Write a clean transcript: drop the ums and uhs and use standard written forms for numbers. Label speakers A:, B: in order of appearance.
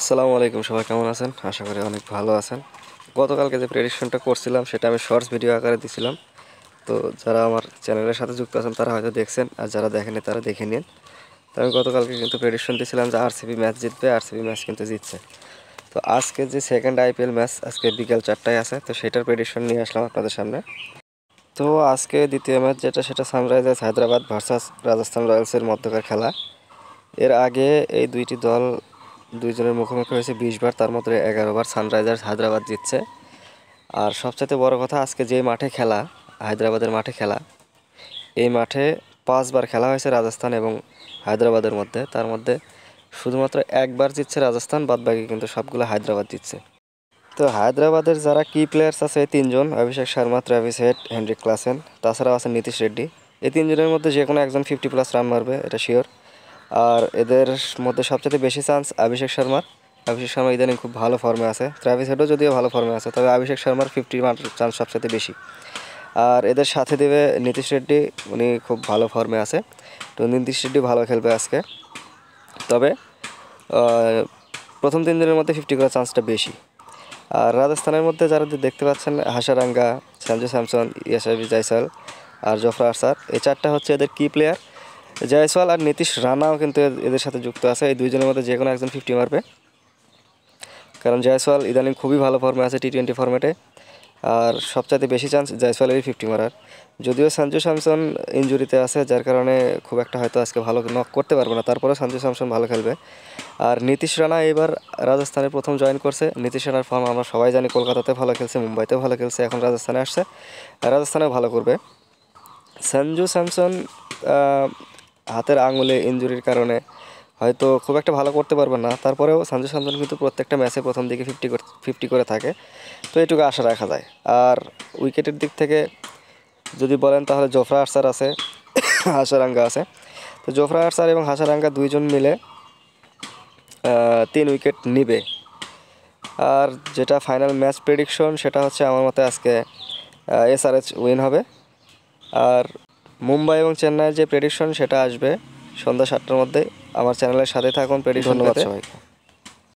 A: আসসালামু আলাইকুম, সবাই কেমন আছেন? আশা করি অনেক ভালো আছেন। গতকালকে যে প্রেডিকশনটা করছিলাম সেটা আমি শর্টস ভিডিও আকারে দিছিলাম। তো যারা আমার চ্যানেলের সাথে যুক্ত আছেন তারা হয়তো দেখছেন, আর যারা দেখেনি তারা দেখে নিন। তো আমি গতকালকে কিন্তু প্রেডিকশন দিয়েছিলাম যে আরসিবি ম্যাচ জিতবে, আরসিবি ম্যাচ কিন্তু জিতছে। তো আজকে যে সেকেন্ড আইপিএল ম্যাচ আজকে বিকেল 4টায় আছে, তো সেটার প্রেডিকশন নিয়ে আসলাম আপনাদের সামনে। তো আজকে দ্বিতীয় ম্যাচ যেটা, সেটা সানরাইজার্স হায়দ্রাবাদ ভার্সাস রাজস্থান রয়্যালসের মধ্যকার খেলা। এর আগে এই দুইটি দল দুইজনের মুখোমুখি হয়েছে 20 বার, তার মধ্যে 11 বার সানরাইজার্স হায়দ্রাবাদ জিতছে। আর সবচেয়ে বড় কথা, আজকে যে মাঠে খেলা, হায়দ্রাবাদের মাঠে খেলা, এই মাঠে 5 বার খেলা হয়েছে রাজস্থান এবং হায়দ্রাবাদের মধ্যে। তার মধ্যে শুধুমাত্র একবার জিতছে রাজস্থান, বাদবাকি কিন্তু সবগুলো হায়দ্রাবাদ জিতছে। তো হায়দ্রাবাদের যারা কি প্লেয়ার্স আছে, এই তিনজন: Abhishek Sharma, Travis Head, Heinrich Klaasen, তাছাড়াও আছে নীতিশ রেড্ডি। এই তিনজনের মধ্যে যে কোনো একজন 50+ রান মারবে, এটা শিওর। আর এদের মধ্যে সবচেয়ে বেশি চান্স অভিষেক শর্মার। অভিষেক শর্মা ইদানিং খুব ভালো ফর্মে আছে। ট্র্যাভিস হেডও যদিও ভালো ফর্মে আছে, তবে অভিষেক শর্মার 50 মারার চান্স সবচেয়ে বেশি। আর এদের সাথে দেবে নীতিশ রেড্ডি, উনি খুব ভালো ফর্মে আছে। তো নীতিশ রেড্ডি ভালো খেলবে আজকে। তবে প্রথম 3 দিনের মধ্যে 50 করার চান্সটা বেশি। আর রাজস্থানের মধ্যে যারা দেখতে পাচ্ছেন, হাসারাঙ্গা, সঞ্জু স্যামসন, ইয়াশাবি জায়সওয়াল আর জফরা আর্চার, এই চারটা হচ্ছে এদের কি প্লেয়ার। জয়সওয়াল আর নীতিশ রানাও কিন্তু এদের সাথে যুক্ত আছে। এই দুইজনের মধ্যে যে কোনো একজন 50 মারবে, কারণ জয়সওয়াল ইদানিং খুবই ভালো ফর্মে আছে টি20 ফর্মেটে। আর সবচাইতে বেশি চান্স জয়সওয়ালেরই 50 মারার। যদিও সঞ্জু স্যামসন ইনজুরিতে আছে, যার কারণে খুব একটা হয়তো আজকে ভালো নক করতে পারবে না, তারপরেও সঞ্জু স্যামসন ভালো খেলবে। আর নীতিশ রানা এবার রাজস্থানে প্রথম জয়েন করছে। নীতিশ রানার ফর্ম আমরা সবাই জানি, কলকাতাতে ভালো খেলছে, মুম্বাইতেও ভালো খেলছে, এখন রাজস্থানে আসছে, রাজস্থানেও ভালো করবে। সঞ্জু স্যামসন হাতের আঙুলে ইনজুরির কারণে হয়তো খুব একটা ভালো করতে পারবে না, তারপরেও সঞ্জু স্যামসন কিন্তু প্রত্যেকটা ম্যাচে প্রথম দিকে 50 করে থাকে। তো এটুকু আশা রাখা যায়। আর উইকেটের দিক থেকে যদি বলেন, তাহলে জফরা আর্চার আছে, হাসারাঙ্গা আছে। তো জফরা আর্চার এবং হাসারাঙ্গা দুইজন মিলে 3 উইকেট নিবে। আর যেটা ফাইনাল ম্যাচ প্রেডিকশন, সেটা হচ্ছে আমার মতে আজকে এসআরএচ উইন হবে। আর মুম্বাই এবং চেন্নাইয়ের যে প্রেডিকশন, সেটা আসবে সন্ধ্যা 7টার মধ্যে। আমার চ্যানেলের সাথে থাকুন প্রেডিকশন পেতে।